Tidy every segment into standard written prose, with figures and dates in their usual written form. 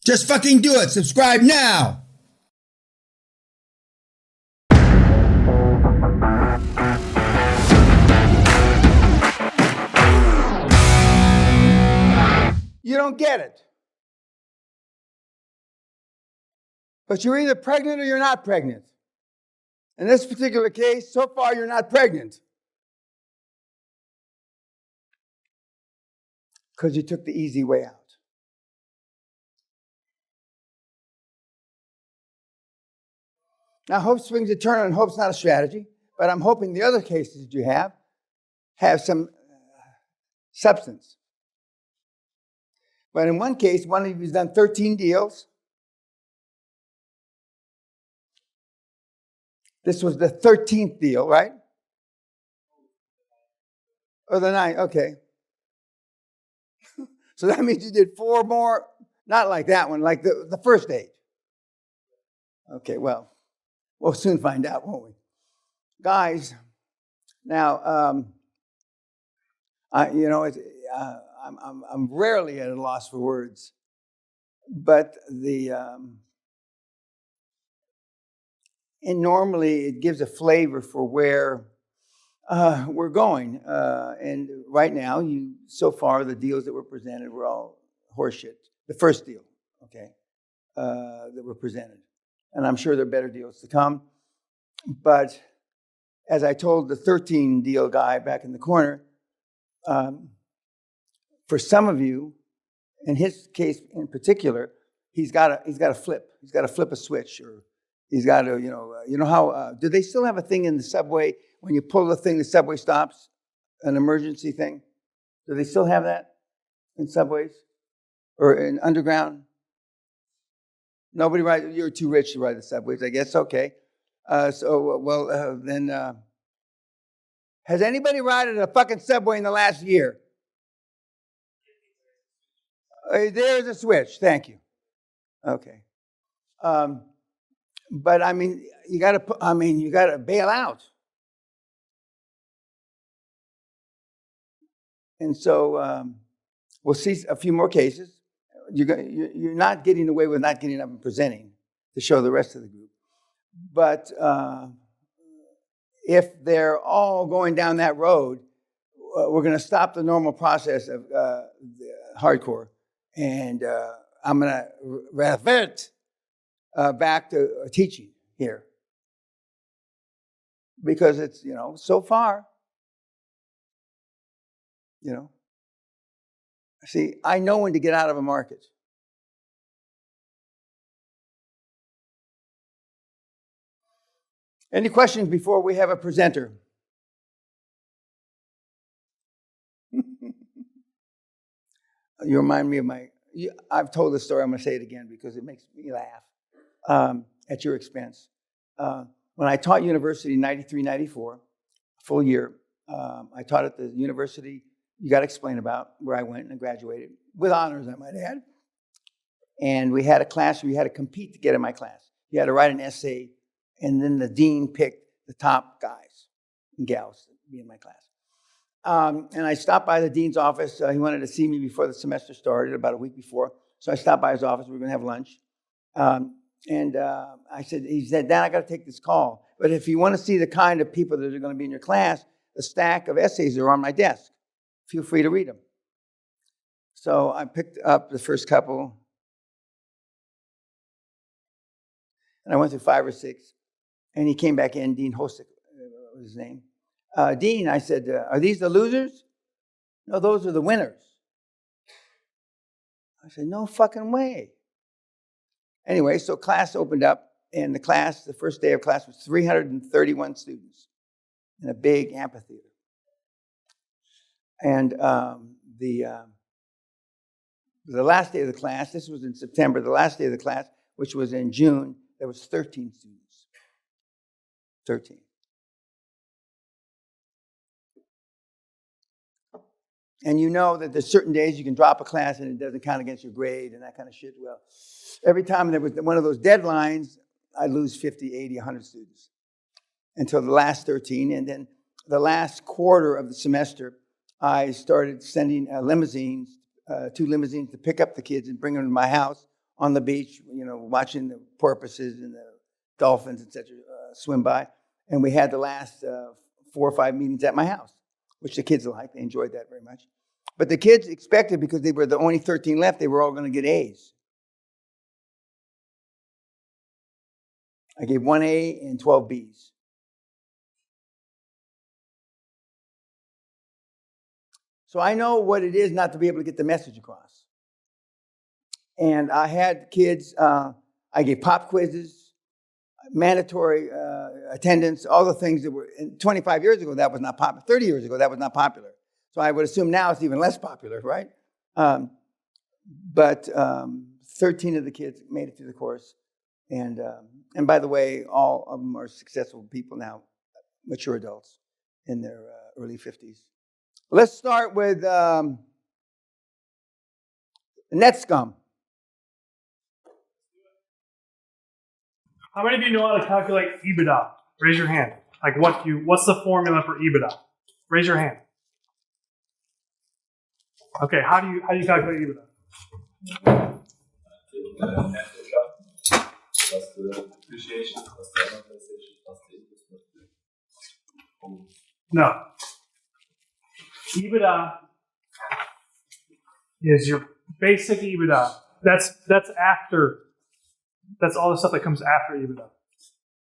Just fucking do it. Subscribe now. You don't get it. But you're either pregnant or you're not pregnant. In this particular case, so far you're not pregnant. Because you took the easy way out. Now, hope swings a turn, and hope's not a strategy, but I'm hoping the other cases that you have some substance. But in one case, one of you's done 13 deals. This was the 13th deal, right? Or the 9th, okay. So that means you did 4 more, not like that one, like the first 8. Okay, well, we'll soon find out, won't we? Guys, now, I'm rarely at a loss for words, but and normally it gives a flavor for where we're going. And right now, so far the deals that were presented were all horseshit. The first deal, okay, that were presented, and I'm sure there are better deals to come. But as I told the 13 deal guy back in the corner, for some of you, in his case in particular, he's got to flip. He's got to flip a switch, or he's got to, you know how, do they still have a thing in the subway when you pull the thing, the subway stops, an emergency thing? Do they still have that in subways or in underground? Nobody rides, you're too rich to ride the subways, I guess, okay. Then has anybody ridden a fucking subway in the last year? There's a switch. Thank you. Okay. But I mean, you got to bail out. And so we'll see a few more cases. You're not getting away with not getting up and presenting to show the rest of the group. But if they're all going down that road, we're going to stop the normal process of hardcore. And I'm going to revert back to teaching here. Because it's, so far, see, I know when to get out of a market. Any questions before we have a presenter? You remind me of I've told this story, I'm going to say it again because it makes me laugh at your expense. When I taught university in 93, 94, a full year, I taught at the university you got to explain about, where I went and graduated, with honors, I might add. And we had a class where you had to compete to get in my class. You had to write an essay, and then the dean picked the top guys and gals to be in my class. And I stopped by the dean's office. He wanted to see me before the semester started, about a week before. So I stopped by his office. We were going to have lunch. He said, Dan, I got to take this call. But if you want to see the kind of people that are going to be in your class, the stack of essays are on my desk. Feel free to read them. So I picked up the first couple. And I went through 5 or 6. And he came back in, Dean Hosick was his name. Dean, I said, are these the losers? No, those are the winners. I said, no fucking way. Anyway, so class opened up, and the first day of class was 331 students in a big amphitheater. And the last day of the class, this was in September, the last day of the class, which was in June, there was 13 students. 13. And you know that there's certain days you can drop a class and it doesn't count against your grade and that kind of shit. Well, every time there was one of those deadlines, I'd lose 50, 80, 100 students until the last 13. And then the last quarter of the semester, I started sending limousines, 2 limousines to pick up the kids and bring them to my house on the beach, watching the porpoises and the dolphins, etc., swim by. And we had the last 4 or 5 meetings at my house, which the kids liked. They enjoyed that very much. But the kids expected, because they were the only 13 left, they were all going to get A's. I gave 1 A and 12 B's. So I know what it is not to be able to get the message across. And I had kids, I gave pop quizzes, mandatory attendance, all the things that were, 25 years ago, that was not popular. 30 years ago, that was not popular. So I would assume now it's even less popular, right? But 13 of the kids made it through the course. And by the way, all of them are successful people now, mature adults in their early 50s. Let's start with net scum. How many of you know how to calculate EBITDA? Raise your hand. Like what's the formula for EBITDA? Raise your hand. Okay, how do you calculate EBITDA? Net income plus the depreciation plus the amortization plus the interest plus the No. EBITDA is your basic EBITDA. That's all the stuff that comes after EBITDA.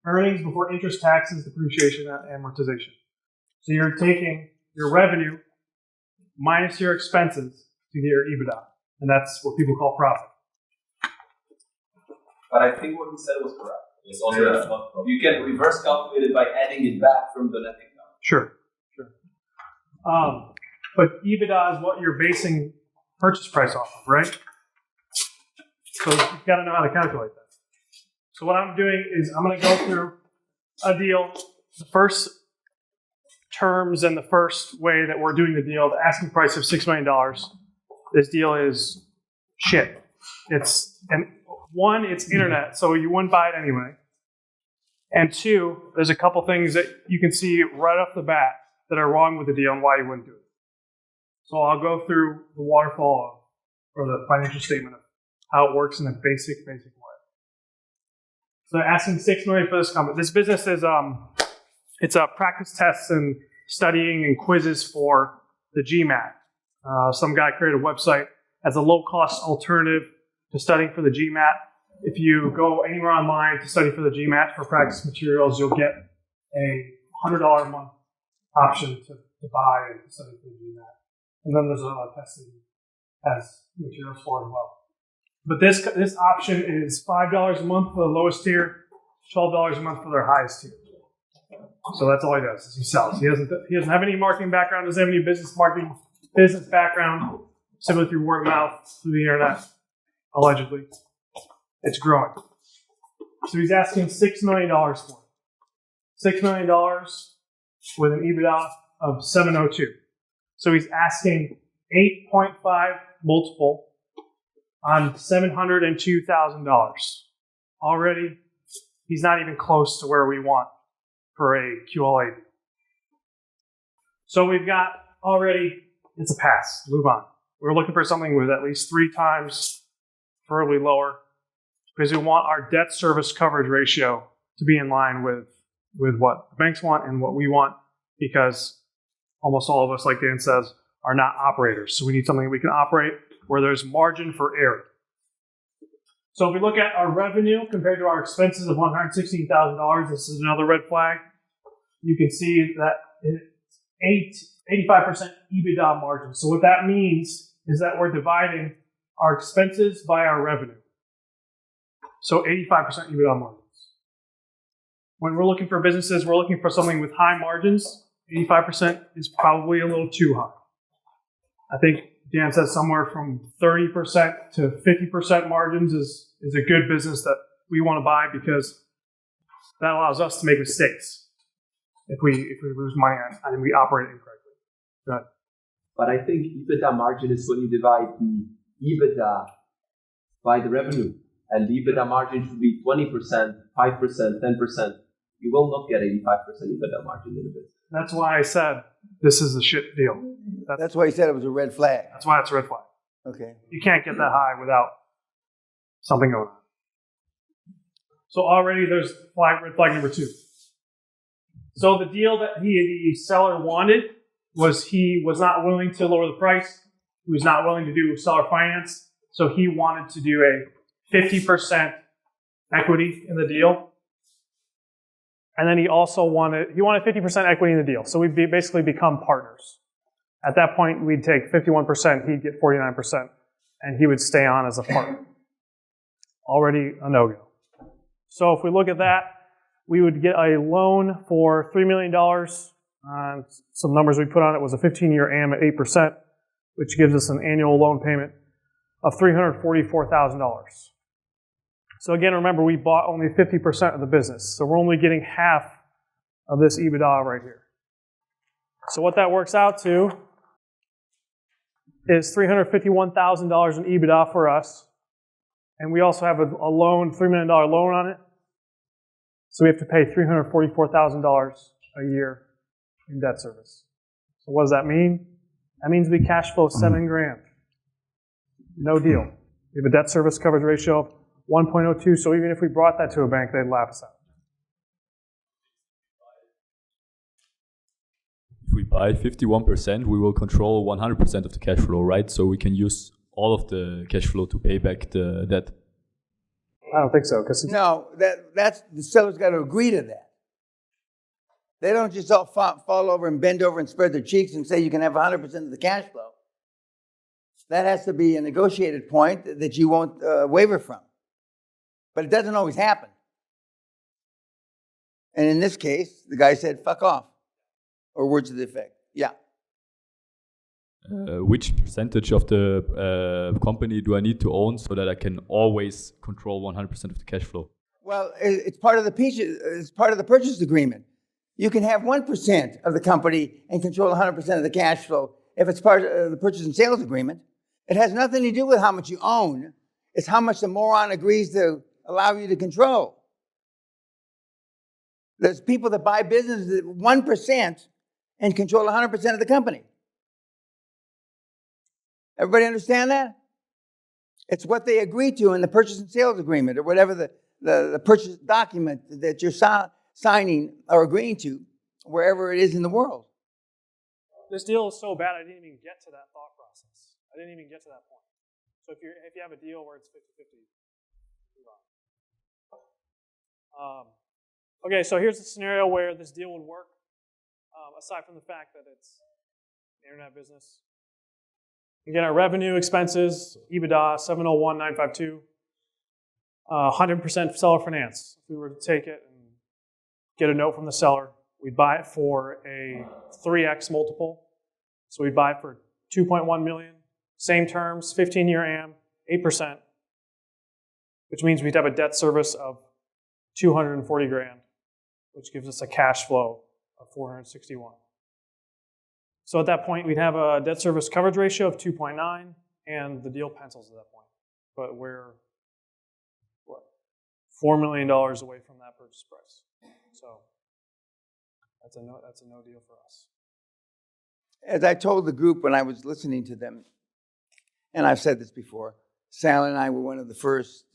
Earnings before interest, taxes, depreciation, and amortization. So you're taking your revenue minus your expenses to get your EBITDA. And that's what people call profit. But I think what he said was correct. It's also you can reverse calculate it by adding it back from the net income. Sure. But EBITDA is what you're basing purchase price off of, right? So you've got to know how to calculate that. So what I'm doing is I'm going to go through a deal. The first terms and the first way that we're doing the deal, the asking price of $6 million. This deal is shit. It's internet, so you wouldn't buy it anyway. And 2, there's a couple things that you can see right off the bat that are wrong with the deal and why you wouldn't do it. So I'll go through the waterfall or the financial statement of how it works in a basic way. So they're asking $6 million for this company. This business is it's practice tests and studying and quizzes for the GMAT. Some guy created a website as a low-cost alternative to studying for the GMAT. If you go anywhere online to study for the GMAT for practice materials, you'll get a $100 a month option to buy and study for the GMAT. And then there's another test that has materials for as well. But this option is $5 a month for the lowest tier, $12 a month for their highest tier. So that's all he does is he sells. He doesn't have any marketing background, doesn't have any business background, simply through word of mouth, through the internet, allegedly. It's growing. So he's asking $6 million for it. $6 million with an EBITDA of 702. So he's asking 8.5 multiple on $702,000. Already, he's not even close to where we want for a QLA. So we've got already, it's a pass. Move on. We're looking for something with at least 3 times, preferably lower, because we want our debt service coverage ratio to be in line with what the banks want and what we want, because almost all of us, like Dan says, are not operators. So we need something we can operate where there's margin for error. So if we look at our revenue compared to our expenses of $116,000, this is another red flag. You can see that it's 85% EBITDA margin. So what that means is that we're dividing our expenses by our revenue. So 85% EBITDA margins. When we're looking for businesses, we're looking for something with high margins. 85% is probably a little too high. I think Dan says somewhere from 30% to 50% margins is a good business that we want to buy, because that allows us to make mistakes if we lose money and we operate incorrectly. Go ahead. But I think EBITDA margin is when you divide the EBITDA by the revenue. And the EBITDA margin should be 20%, 5%, 10%. You will not get 85% EBITDA margin in a business. That's why I said this is a shit deal. That's why he said it was a red flag. That's why it's a red flag. Okay. You can't get that high without something going on. So already there's red flag number 2. So the deal that the seller wanted was he was not willing to lower the price. He was not willing to do seller finance. So he wanted to do a 50% equity in the deal. And then he also wanted 50% equity in the deal. So we'd basically become partners. At that point, we'd take 51%, he'd get 49%, and he would stay on as a partner. Already a no-go. So if we look at that, we would get a loan for $3 million. Some numbers we put on it was a 15-year AM at 8%, which gives us an annual loan payment of $344,000. So again, remember, we bought only 50% of the business. So we're only getting half of this EBITDA right here. So what that works out to is $351,000 in EBITDA for us. And we also have a loan, $3 million loan on it. So we have to pay $344,000 a year in debt service. So what does that mean? That means we cash flow $7,000. No deal. We have a debt service coverage ratio of 1.02, so even if we brought that to a bank, they'd laugh us out. If we buy 51%, we will control 100% of the cash flow, right? So we can use all of the cash flow to pay back the debt. I don't think so. No, that's the seller's got to agree to that. They don't just all fall over and bend over and spread their cheeks and say you can have 100% of the cash flow. That has to be a negotiated point that you won't waver from. But it doesn't always happen. And in this case, the guy said, fuck off. Or words to the effect. Yeah. Which percentage of the company do I need to own so that I can always control 100% of the cash flow? Well, it's part of the purchase agreement. You can have 1% of the company and control 100% of the cash flow if it's part of the purchase and sales agreement. It has nothing to do with how much you own. It's how much the moron agrees to allow you to control. There's people that buy businesses at 1% and control 100% of the company. Everybody understand that? It's what they agree to in the purchase and sales agreement or whatever the purchase document that you're signing or agreeing to, wherever it is in the world. This deal is so bad, I didn't even get to that thought process. I didn't even get to that point. So if you have a deal where it's 50-50, move on. Okay, so here's a scenario where this deal would work, aside from the fact that it's an internet business. Again, our revenue, expenses, EBITDA, 701,952, 100% seller finance. If we were to take it and get a note from the seller, we'd buy it for a 3x multiple. So we'd buy it for $2.1 million. Same terms, 15-year AM, 8%, which means we'd have a debt service of $240,000, which gives us a cash flow of $461,000. So at that point, we'd have a debt service coverage ratio of 2.9, and the deal pencils at that point. But we're, $4 million away from that purchase price. So that's a no deal for us. As I told the group when I was listening to them, and I've said this before, Sal and I were one of the first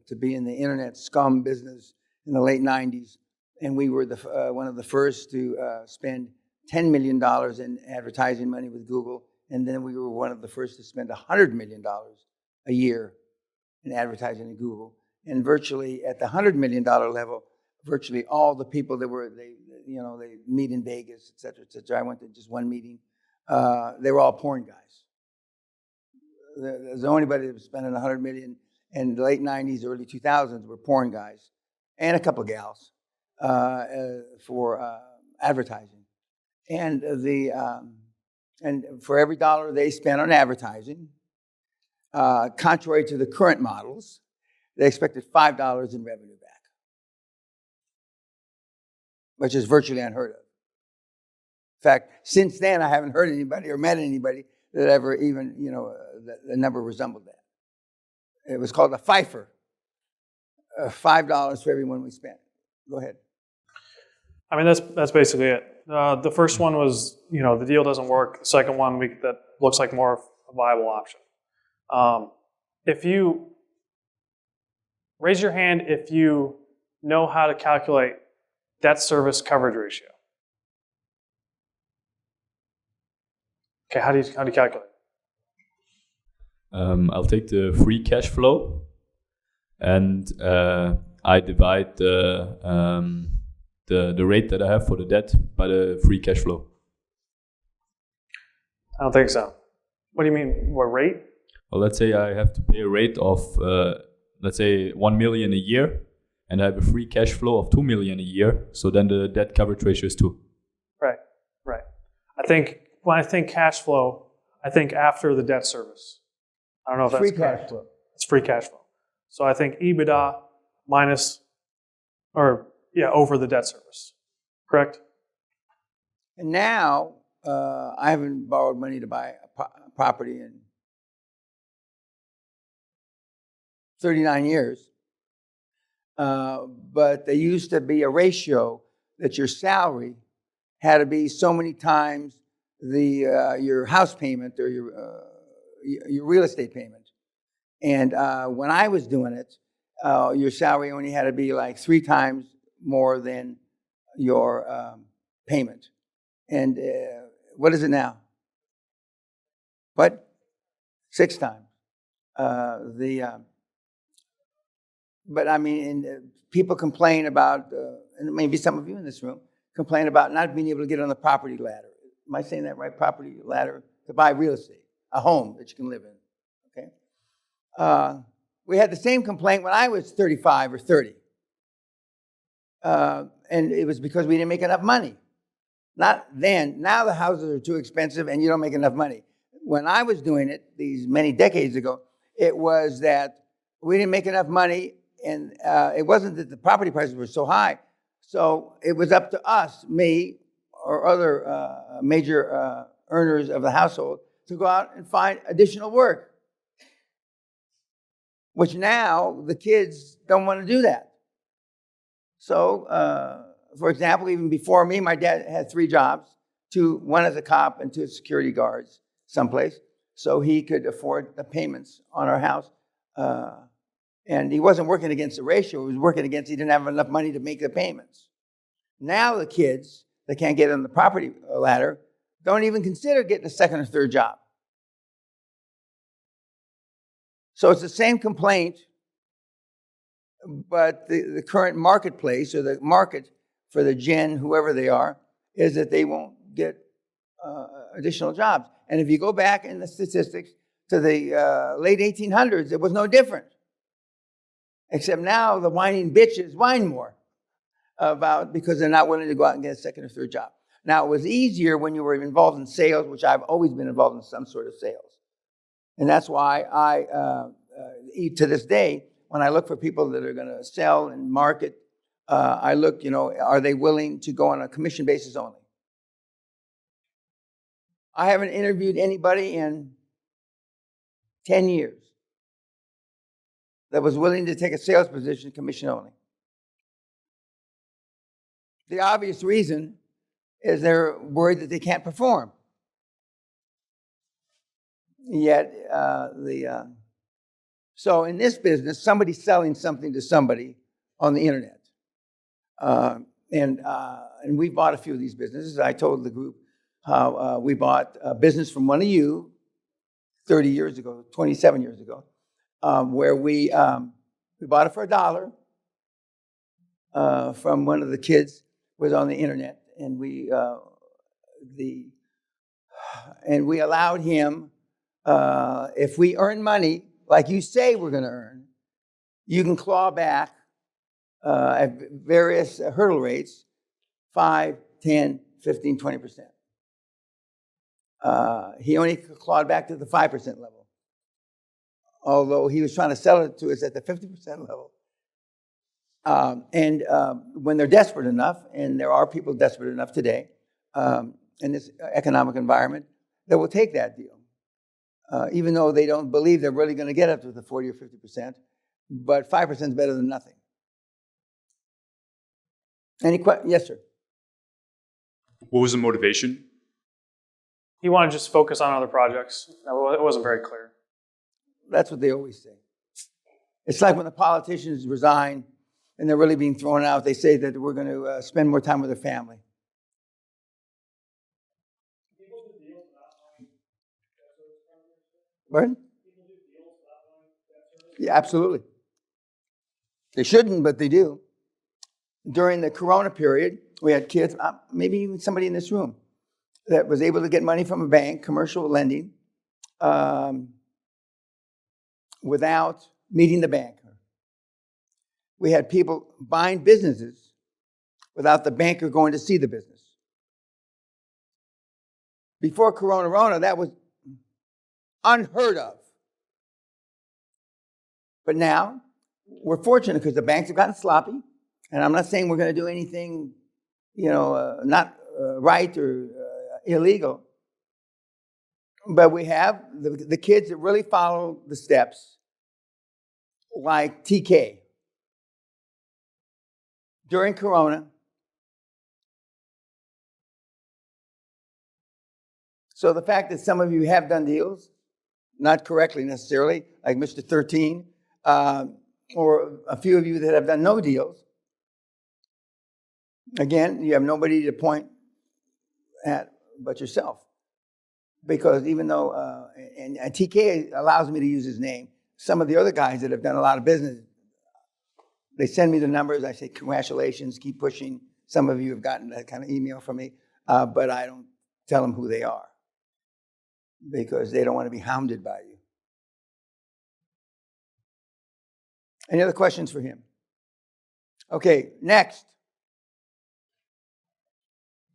to be in the internet scum business in the late 90s, and we were one of the first to spend $10 million in advertising money with Google, and then we were one of the first to spend $100 million a year in advertising in Google. And virtually at the $100 million level, virtually all the people that they meet in Vegas, et cetera, et cetera. I went to just one meeting. They were all porn guys. There's the only anybody that was spending $100 million in the late 90s, early 2000s were porn guys, and a couple of gals for advertising. And and for every dollar they spent on advertising, contrary to the current models, they expected $5 in revenue back, which is virtually unheard of. In fact, since then, I haven't heard anybody or met anybody that ever even, the number resembled that. It was called a FIFER, $5 for everyone we spent. Go ahead. I mean, that's basically it. The first one was, the deal doesn't work. The second one, that looks like more of a viable option. Raise your hand if you know how to calculate debt service coverage ratio. Okay, how do you calculate? I'll take the free cash flow, and I divide the rate that I have for the debt by the free cash flow. I don't think so. What do you mean? What rate? Well, let's say I have to pay a rate of, let's say 1 million a year, and I have a free cash flow of 2 million a year. So then the debt coverage ratio is 2. Right. I think when I think cash flow, I think after the debt service. I don't know if that's Free correct. cash flow. It's free cash flow. So I think EBITDA minus, over the debt service. Correct? And now, I haven't borrowed money to buy a property in 39 years. But there used to be a ratio that your salary had to be so many times your house payment or your real estate payment. And when I was doing it, your salary only had to be like 3 times more than your payment. And what is it now? What? 6 times. But I mean, and people complain about, and maybe some of you in this room complain about not being able to get on the property ladder. Am I saying that right? Property ladder to buy real estate, a home that you can live in. Okay. We had the same complaint when I was 35 or 30, and it was because we didn't make enough money. Not then. Now the houses are too expensive, and you don't make enough money. When I was doing it, these many decades ago, it was that we didn't make enough money. And it wasn't that the property prices were so high. So it was up to us, me, or other major earners of the household, to go out and find additional work. Which now the kids don't want to do that. So, for example, even before me, my dad had 3 jobs, 1 as a cop and 2 as security guards someplace. So he could afford the payments on our house. And he wasn't working against the ratio. He was working against he didn't have enough money to make the payments. Now the kids that can't get on the property ladder don't even consider getting a 2nd or 3rd job. So it's the same complaint, but the current marketplace or the market for the gen, whoever they are, is that they won't get additional jobs. And if you go back in the statistics to the late 1800s, it was no different. Except now the whining bitches whine more because they're not willing to go out and get a 2nd or 3rd job. Now, it was easier when you were involved in sales, which I've always been involved in some sort of sales. And that's why I, to this day, when I look for people that are going to sell and market, I look, are they willing to go on a commission basis only? I haven't interviewed anybody in 10 years that was willing to take a sales position commission only. The obvious reason is they're worried that they can't perform. Yet, so in this business, somebody's selling something to somebody on the internet. And we bought a few of these businesses. I told the group how we bought a business from one of you 30 years ago, 27 years ago, where we bought it for $1 from one of the kids who was on the internet, and we allowed him, if we earn money like you say we're going to earn, you can claw back at various hurdle rates, 5, 10, 15, 20%. He only clawed back to the 5% level, although he was trying to sell it to us at the 50% level. And when they're desperate enough, and there are people desperate enough today in this economic environment, that will take that deal, even though they don't believe they're really going to get up to the 40 or 50%. But 5% is better than nothing. Any questions? Yes, sir. What was the motivation? He wanted to just focus on other projects. It wasn't very clear. That's what they always say. It's like when the politicians resign and they're really being thrown out, they say that we're going to spend more time with their family. Pardon? Yeah, absolutely. They shouldn't, but they do. During the Corona period, we had kids, maybe even somebody in this room, that was able to get money from a bank, commercial lending, without meeting the banker. We had people buying businesses without the banker going to see the business. Before Corona, that was unheard of. But now, we're fortunate because the banks have gotten sloppy, and I'm not saying we're going to do anything, not right or illegal. But we have the kids that really follow the steps, like TK. During Corona, so the fact that some of you have done deals, not correctly necessarily, like Mr. 13, or a few of you that have done no deals, again, you have nobody to point at but yourself. Because even though, and TK allows me to use his name, some of the other guys that have done a lot of business, they send me the numbers. I say, congratulations, keep pushing. Some of you have gotten that kind of email from me, but I don't tell them who they are because they don't want to be hounded by you. Any other questions for him? Okay, next.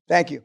Thank you.